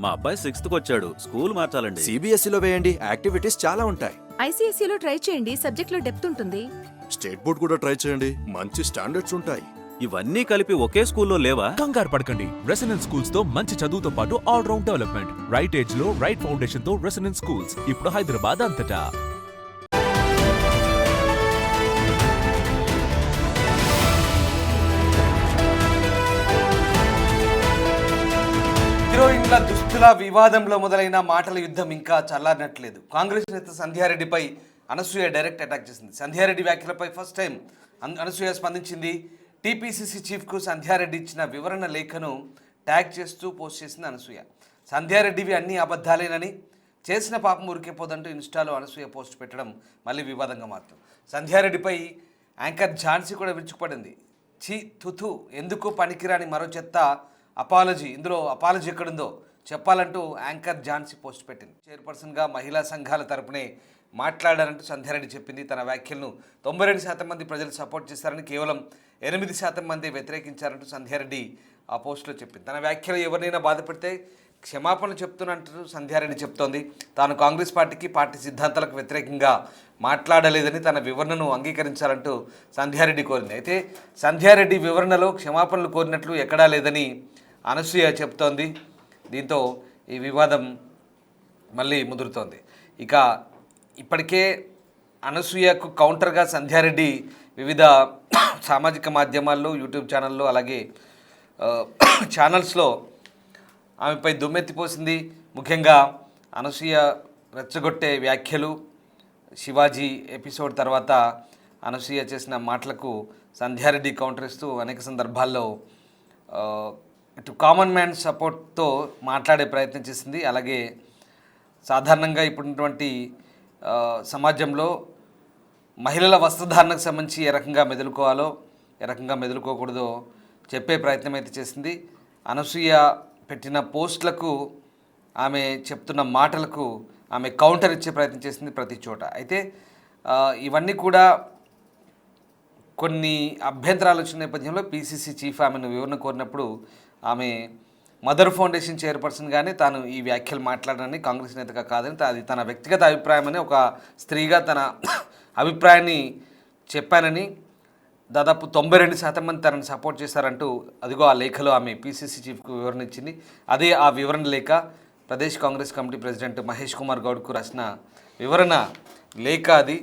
మా అబ్బాయి 6th వచ్చాడు. స్కూల్ మార్చాలండి. సిబిఎస్ఈలో వేయండి, యాక్టివిటీస్ చాలా ఉంటాయి. ఐసీఎస్ఈలో ట్రై చేయండి, సబ్జెక్ట్లో డెప్త్ ఉంటుంది. స్టేట్ బోర్డ్ కూడా ట్రై చేయండి, మంచి స్టాండర్డ్స్ ఉంటాయి. ఇవన్నీ కలిపి ఒకే స్కూల్లో లేవా? కంగారు పడకండి. రెసిడెన్స్ స్కూల్స్ తో మంచి చదువుతో పాటు all round development. Right age లో రైట్ ఫౌండేషన్ తో రెసిడెన్స్ స్కూల్స్ ఇప్పుడు హైదరాబాద్ అంతటా. హీరోయిన్ల దుస్తుల వివాదంలో మొదలైన మాటల యుద్ధం ఇంకా చల్లారినట్లేదు. కాంగ్రెస్ నేత సంధ్యారెడ్డిపై అనసూయ డైరెక్ట్ అటాక్ చేసింది. సంధ్యారెడ్డి వ్యాఖ్యలపై ఫస్ట్ టైం అనసూయ స్పందించింది. టీపీసీసీ చీఫ్కు సంధ్యారెడ్డి ఇచ్చిన వివరణ లేఖను ట్యాగ్ చేస్తూ పోస్ట్ చేసింది అనసూయ. సంధ్యారెడ్డివి అన్ని అబద్ధాలేనని, చేసిన పాపం ఉరికిపోదంటూ ఇన్స్టాలో అనసూయ పోస్ట్ పెట్టడం మళ్ళీ వివాదంగా మారుతుంది. సంధ్యారెడ్డిపై యాంకర్ ఝాన్సీ కూడా విరుచుకుపడింది. ఛీ తుతు, ఎందుకు పనికిరాని మరో చెత్త అపాలజీ, ఇందులో అపాలజీ ఎక్కడుందో చెప్పాలంటూ యాంకర్ ఝాన్సీ పోస్ట్ పెట్టింది. చైర్పర్సన్గా మహిళా సంఘాల తరపునే మాట్లాడారంటూ సంధ్యారెడ్డి చెప్పింది. తన వ్యాఖ్యలను 92% మంది ప్రజలు సపోర్ట్ చేశారని, కేవలం 8% మంది వ్యతిరేకించారంటూ సంధ్యారెడ్డి ఆ పోస్టులో చెప్పింది. తన వ్యాఖ్యలు ఎవరినైనా బాధపెడితే క్షమాపణలు చెప్తున్నట్టు సంధ్యారెడ్డి చెప్తోంది. తాను కాంగ్రెస్ పార్టీకి, పార్టీ సిద్ధాంతాలకు వ్యతిరేకంగా మాట్లాడలేదని తన వివరణను అంగీకరించాలంటూ సంధ్యారెడ్డి కోరింది. అయితే సంధ్యారెడ్డి వివరణలో క్షమాపణలు కోరినట్లు ఎక్కడా లేదని అనసూయ చెప్తోంది. దీంతో ఈ వివాదం మళ్ళీ ముదురుతోంది. ఇక ఇప్పటికే అనసూయకు కౌంటర్గా సంధ్యారెడ్డి వివిధ సామాజిక మాధ్యమాల్లో, యూట్యూబ్ ఛానల్లో, అలాగే ఛానల్స్లో ఆమెపై దుమ్మెత్తిపోసింది. ముఖ్యంగా అనసూయ రెచ్చగొట్టే వ్యాఖ్యలు, శివాజీ ఎపిసోడ్ తర్వాత అనసూయ చేసిన మాటలకు సంధ్యారెడ్డి కౌంటర్ ఇస్తూ అనేక సందర్భాల్లో ఇటు కామన్ మ్యాన్ సపోర్ట్తో మాట్లాడే ప్రయత్నం చేసింది. అలాగే సాధారణంగా ఇప్పుడున్నటువంటి సమాజంలో మహిళల వస్త్రధారణకు సంబంధించి ఏ రకంగా మెదులుకోవాలో, ఏ రకంగా మెదులుకోకూడదో చెప్పే ప్రయత్నం అయితే చేసింది. అనసూయ పెట్టిన పోస్టులకు, ఆమె చెప్తున్న మాటలకు ఆమె కౌంటర్ ఇచ్చే ప్రయత్నం చేసింది ప్రతి చోట. అయితే ఇవన్నీ కూడా కొన్ని అభ్యంతరాలు వచ్చిన నేపథ్యంలో పీసీసీ చీఫ్ ఆమెను వివరణ కోరినప్పుడు ఆమె మదర్ ఫౌండేషన్ చైర్పర్సన్గానే తాను ఈ వ్యాఖ్యలు మాట్లాడనని, కాంగ్రెస్ నేతగా కాదని, అది తన వ్యక్తిగత అభిప్రాయం అని, ఒక స్త్రీగా తన అభిప్రాయాన్ని చెప్పానని, దాదాపు 92% మంది తనను సపోర్ట్ చేశారంటూ అదిగో ఆ లేఖలో ఆమె పీసీసీ చీఫ్కు వివరణ ఇచ్చింది. అదే ఆ వివరణ లేఖ ప్రదేశ్ కాంగ్రెస్ కమిటీ ప్రెసిడెంట్ మహేష్ కుమార్ గౌడ్కు రాసిన వివరణ లేఖ అది.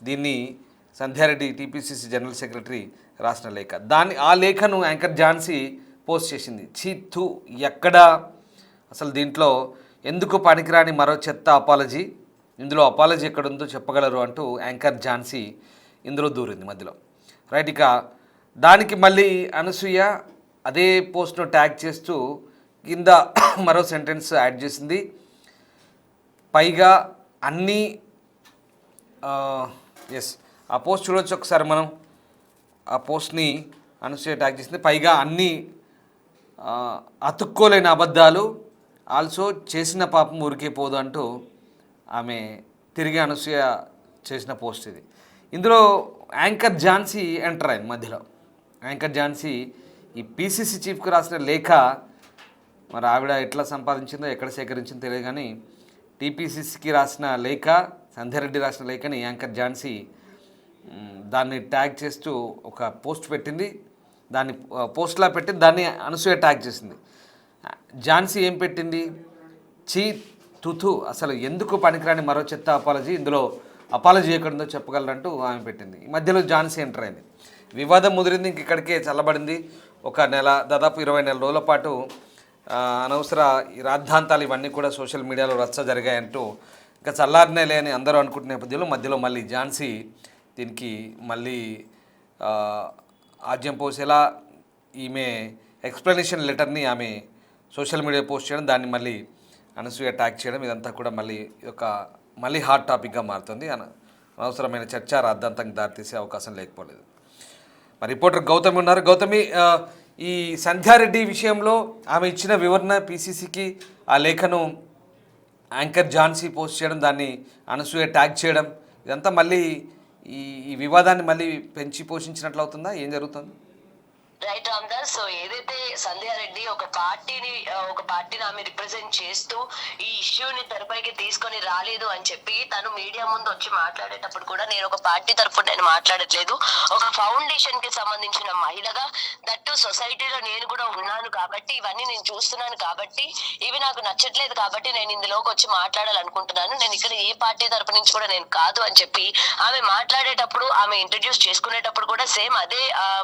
దీన్ని సంధ్యారెడ్డి టీపీసీసీ జనరల్ సెక్రటరీ రాసిన లేఖ. ఆ లేఖను యాంకర్ ఝాన్సీ పోస్ట్ చేసింది. చీత్తు ఎక్కడా అసలు దీంట్లో ఎందుకు పనికిరాని మరో చెత్త అపాలజీ, ఇందులో అపాలజీ ఎక్కడుందో చెప్పగలరు అంటూ యాంకర్ ఝాన్సీ ఇందులో దూరింది మధ్యలో. రైట్, ఇక దానికి మళ్ళీ అనసూయ అదే పోస్ట్ను ట్యాగ్ చేస్తూ కింద మరో సెంటెన్స్ యాడ్ చేసింది. పైగా అన్నీ ఆ పోస్ట్ చూడవచ్చు ఒకసారి మనం. ఆ పోస్ట్ని అనసూయ ట్యాగ్ చేసింది. పైగా అన్నీ అతుక్కోలేని అబద్ధాలు, ఆల్సో చేసిన పాపం ఊరికే పోదు అంటూ ఆమె తిరిగి అనసూయ చేసిన పోస్ట్ ఇది. ఇందులో యాంకర్ ఝాన్సీ ఎంటర్ అయింది మధ్యలో. యాంకర్ ఝాన్సీ ఈ పీసీసీ చీఫ్కి రాసిన లేఖ మరి ఆవిడ ఎట్లా సంపాదించిందో, ఎక్కడ సేకరించిందో తెలియదు కానీ టీపీసీసీకి రాసిన లేఖ, సంధ్యారెడ్డి రాసిన లేఖని యాంకర్ ఝాన్సీ దాన్ని ట్యాగ్ చేస్తూ ఒక పోస్ట్ పెట్టింది. దాన్ని పోస్ట్లా పెట్టి దాన్ని అనసూయ ట్యాగ్ చేసింది. ఝాన్సీ ఏం పెట్టింది? చీ తుతు, అసలు ఎందుకు పనికిరాని మరో చెత్త అపాలజీ, ఇందులో అపాలజీ ఎక్కడుందో చెప్పగలరంటూ ఆమె పెట్టింది. ఈ మధ్యలో ఝాన్సీ ఎంటర్ అయింది. వివాదం ముదిరింది, ఇంక ఇక్కడికే చల్లబడింది. ఒక నెల, దాదాపు 20 రోజుల పాటు అనవసర ఈ రాద్ధాంతాలు ఇవన్నీ కూడా సోషల్ మీడియాలో రచ్చ జరిగాయంటూ ఇంకా చల్లారినేలే అని అందరూ అనుకుంటున్న నేపథ్యంలో మధ్యలో మళ్ళీ ఝాన్సీ దీనికి మళ్ళీ ఆజ్యం పోసేలా ఈమె ఎక్స్ప్లెనేషన్ లెటర్ని ఆమె సోషల్ మీడియా పోస్ట్ చేయడం, దాన్ని మళ్ళీ అనసూయ ట్యాగ్ చేయడం, ఇదంతా కూడా మళ్ళీ హాట్ టాపిక్గా మారుతుంది. అనవసరమైన చర్చ రాద్ధాంతంగా దారితీసే అవకాశం లేకపోలేదు. మరి రిపోర్టర్ గౌతమి ఉన్నారు. గౌతమి, ఈ సంధ్యారెడ్డి విషయంలో ఆమె ఇచ్చిన వివరణ, పీసీసీకి ఆ లేఖను యాంకర్ ఝాన్సీ పోస్ట్ చేయడం, దాన్ని అనసూయ ట్యాగ్ చేయడం, ఇదంతా మళ్ళీ ఈ వివాదాన్ని మళ్ళీ పెంచి పోషించినట్లు అవుతుందా? ఏం జరుగుతుంది? రైట్ రామ్దాస్. సో ఏదైతే సంధ్యారెడ్డి ఒక పార్టీని ఆమె రిప్రజెంట్ చేస్తూ ఈ ఇష్యూని తెరపైకి తీసుకొని రాలేదు అని చెప్పి తను మీడియా ముందు వచ్చి మాట్లాడేటప్పుడు కూడా నేను ఒక పార్టీ తరఫున నేను మాట్లాడట్లేదు, ఒక ఫౌండేషన్ కి సంబంధించిన మహిళగా, దట్టు సొసైటీలో నేను కూడా ఉన్నాను కాబట్టి, ఇవన్నీ నేను చూస్తున్నాను కాబట్టి, ఇవి నాకు నచ్చట్లేదు కాబట్టి నేను ఇందులోకి వచ్చి మాట్లాడాలనుకుంటున్నాను, నేను ఇక్కడ ఏ పార్టీ తరపు నుంచి కూడా నేను కాదు అని చెప్పి ఆమె మాట్లాడేటప్పుడు, ఆమె ఇంట్రడ్యూస్ చేసుకునేటప్పుడు కూడా సేమ్ అదే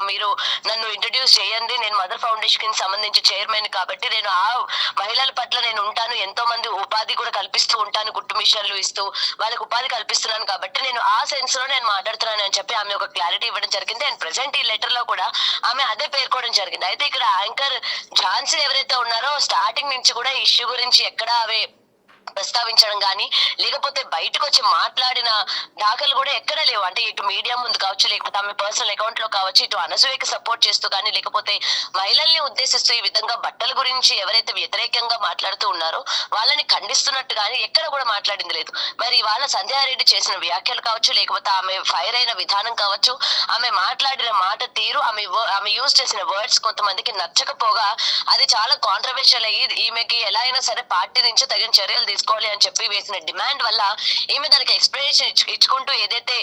మీరు నన్ను ఇంట్రడ్యూస్ చేయండి, నేను మదర్ ఫౌండేషన్ కి సంబంధించి చైర్మన్ కాబట్టి నేను ఆ మహిళల పట్ల నేను ఉంటాను, ఎంతో మంది ఉపాధి కూడా కల్పిస్తూ ఉంటాను, కుట్టు మిషన్లు ఇస్తూ వాళ్ళకి ఉపాధి కల్పిస్తున్నాను కాబట్టి నేను ఆ సెన్స్ లో నేను మాట్లాడుతున్నాను అని చెప్పి ఆమె ఒక క్లారిటీ ఇవ్వడం జరిగింది. అండ్ ప్రెసెంట్ ఈ లెటర్ లో కూడా ఆమె అదే పేర్కోవడం జరిగింది. అయితే ఇక్కడ యాంకర్ ఝాన్సీ ఎవరైతే ఉన్నారో స్టార్టింగ్ నుంచి కూడా ఈ ఇష్యూ గురించి ఎక్కడ అవే ప్రస్తావించడం కానీ, లేకపోతే బయటకు వచ్చి మాట్లాడిన దాఖలు కూడా ఎక్కడ లేవు. అంటే ఇటు మీడియా ముందు కావచ్చు, లేకపోతే ఆమె పర్సనల్ అకౌంట్ లో కావచ్చు, ఇటు అనసూయకి సపోర్ట్ చేస్తూ కానీ, లేకపోతే మహిళల్ని ఉద్దేశిస్తూ ఈ విధంగా బట్టల గురించి ఎవరైతే వ్యతిరేకంగా మాట్లాడుతూ ఉన్నారో వాళ్ళని ఖండిస్తున్నట్టు కానీ ఎక్కడ కూడా మాట్లాడింది లేదు. మరి ఇవాళ సంధ్యారెడ్డి చేసిన వ్యాఖ్యలు కావచ్చు, లేకపోతే ఆమె ఫైర్ అయిన విధానం కావచ్చు, ఆమె మాట్లాడిన మాట తీరు, ఆమె యూజ్ చేసిన వర్డ్స్ కొంతమందికి నచ్చకపోగా అది చాలా కాంట్రవర్షియల్ అయ్యి ఈమెకి ఎలా అయినా సరే పార్టీ నుంచి తగిన చర్యలు తీసుకోవాలి అని చెప్పి వేసిన డిమాండ్ వల్ల ఈమె దానికి ఎక్స్ప్లెనేషన్ ఇచ్చుకుంటూ ఏదైతే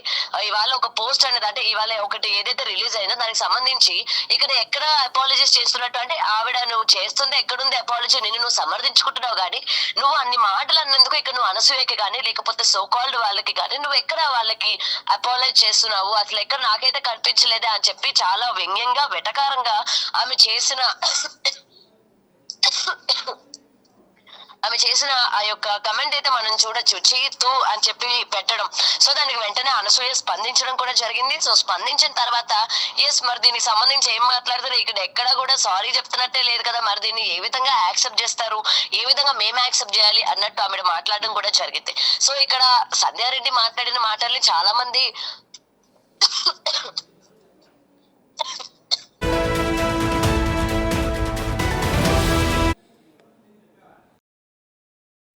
ఇవాళ ఒక పోస్ట్ అనేది, అంటే ఇవాళ ఒకటి ఏదైతే రిలీజ్ అయిందో దానికి సంబంధించి ఇక్కడ ఎక్కడ అపాలజీస్ చేస్తున్నట్టు, అంటే ఆవిడ నువ్వు చేస్తుంది ఎక్కడుంది అపాలజీ, నువ్వు సమర్థించుకుంటున్నావు కానీ నువ్వు అన్ని మాటలు అన్నందుకు ఇక్కడ నువ్వు అనసూయకి కానీ లేకపోతే సో కాల్డ్ వాళ్ళకి కానీ నువ్వు ఎక్కడ వాళ్ళకి అపాలజీ చేస్తున్నావు, అసలు ఎక్కడ నాకైతే కనిపించలేదే అని చెప్పి చాలా వ్యంగ్యంగా వెటకారంగా ఆమె చేసిన ఆ యొక్క కమెంట్ అయితే మనం చూడొచ్చు, చీతు అని చెప్పి పెట్టడం. సో దానికి వెంటనే అనసూయ స్పందించడం కూడా జరిగింది. సో స్పందించిన తర్వాత ఎస్ మరి దీనికి సంబంధించి ఏం మాట్లాడుతారు, ఇక్కడ ఎక్కడ కూడా సారీ చెప్తున్నట్టే లేదు కదా, మరి దీన్ని ఏ విధంగా యాక్సెప్ట్ చేస్తారు, ఏ విధంగా మేము యాక్సెప్ట్ చేయాలి అన్నట్టు ఆమె మాట్లాడడం కూడా జరిగింది. సో ఇక్కడ సంధ్యారెడ్డి మాట్లాడిన మాటల్ని చాలా మంది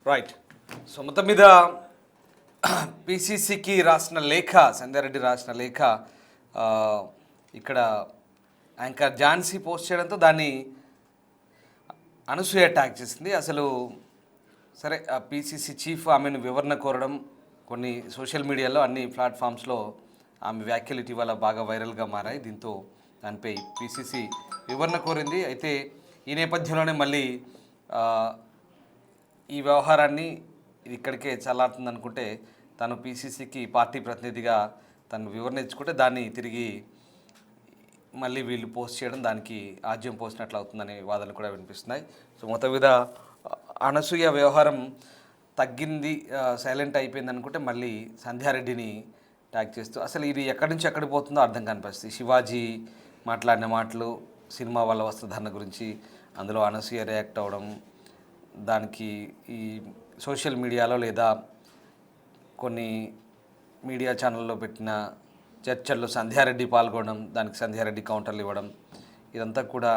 రైట్. సో మొత్తం మీద పిసిసికి రాసిన లేఖ, సంధ్యారెడ్డి రాసిన లేఖ ఇక్కడ యాంకర్ ఝాన్సీ పోస్ట్ చేయడంతో దాన్ని అనసూయ ట్యాగ్ చేసింది. అసలు సరే పిసిసి చీఫ్ ఆమెను వివరణ కోరడం కొన్ని సోషల్ మీడియాలో అన్ని ప్లాట్ఫామ్స్లో ఆమె వ్యాఖ్యలు ఇటీవల బాగా వైరల్గా మారాయి. దీంతో దానిపై పిసిసి వివరణ కోరింది. అయితే ఈ నేపథ్యంలోనే మళ్ళీ ఈ వ్యవహారాన్ని ఇది ఇక్కడికే చల్లారుతుంది అనుకుంటే తను పిసిసికి పార్టీ ప్రతినిధిగా తను వివరణ ఇచ్చుకుంటే దాన్ని తిరిగి మళ్ళీ వీళ్ళు పోస్ట్ చేయడం దానికి ఆజ్యం పోసినట్లు అవుతుందనే వాదనలు కూడా వినిపిస్తున్నాయి. సో మొత్తం మీద అనసూయ వ్యవహారం తగ్గింది, సైలెంట్ అయిపోయింది అనుకుంటే మళ్ళీ సంధ్యారెడ్డిని ట్యాగ్ చేస్తూ అసలు ఇది ఎక్కడి నుంచి ఎక్కడికి పోతుందో అర్థం కాని పరిస్థితి. శివాజీ మాట్లాడిన మాటలు, సినిమా వాళ్ళ వస్త్రధారణ గురించి అందులో అనసూయ రియాక్ట్ అవ్వడం, దానికి ఈ సోషల్ మీడియాలో లేదా కొన్ని మీడియా ఛానల్లో పెట్టిన చర్చల్లో సంధ్యారెడ్డి పాల్గొనడం, దానికి సంధ్యారెడ్డి కౌంటర్లు ఇవ్వడం, ఇదంతా కూడా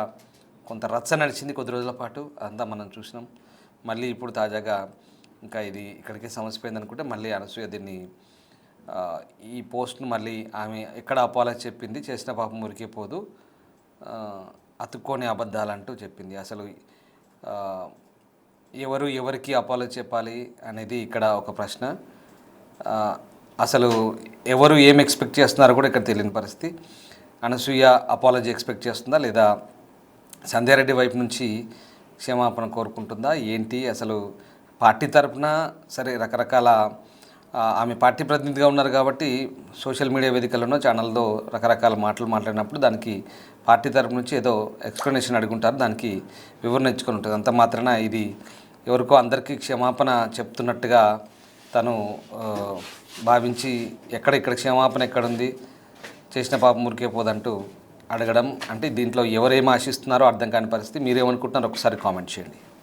కొంత రచ్చ నడిచింది కొద్ది రోజుల పాటు. అదంతా మనం చూసినాం. మళ్ళీ ఇప్పుడు తాజాగా ఇంకా ఇది ఇక్కడికే సమస్యపోయింది అనుకుంటే మళ్ళీ అనసూయ దీన్ని ఈ పోస్ట్ను మళ్ళీ ఆమె ఎక్కడ అపాలజీ చెప్పింది, చేసిన పాపం మురికే పోదు, అతుక్కోని అబద్ధాలంటూ చెప్పింది. అసలు ఎవరికి అపాలజీ చెప్పాలి అనేది ఇక్కడ ఒక ప్రశ్న. అసలు ఎవరు ఏం ఎక్స్పెక్ట్ చేస్తున్నారో కూడా ఇక్కడ తెలియని పరిస్థితి. అనసూయ అపాలజీ ఎక్స్పెక్ట్ చేస్తుందా లేదా సంధ్యారెడ్డి వైపు నుంచి క్షమాపణ కోరుకుంటుందా ఏంటి? అసలు పార్టీ తరపున సరే రకరకాల ఆమె పార్టీ ప్రతినిధిగా ఉన్నారు కాబట్టి సోషల్ మీడియా వేదికలను ఛానల్లో రకరకాల మాటలు మాట్లాడినప్పుడు దానికి పార్టీ తరపు నుంచి ఏదో ఎక్స్ప్లెనేషన్ అడుగుంటారు, దానికి వివరణ ఇచ్చుకొని ఉంటుంది. అంత మాత్రాన ఇది ఎవరికో అందరికీ క్షమాపణ చెప్తున్నట్టుగా తను భావించి ఇక్కడ క్షమాపణ ఎక్కడుంది, చేసిన పాపం మురికే పోదంటూ అడగడం అంటే దీంట్లో ఎవరేం ఆశిస్తున్నారో అర్థం కాని పరిస్థితి. మీరేమనుకుంటున్నారో ఒకసారి కామెంట్ చేయండి.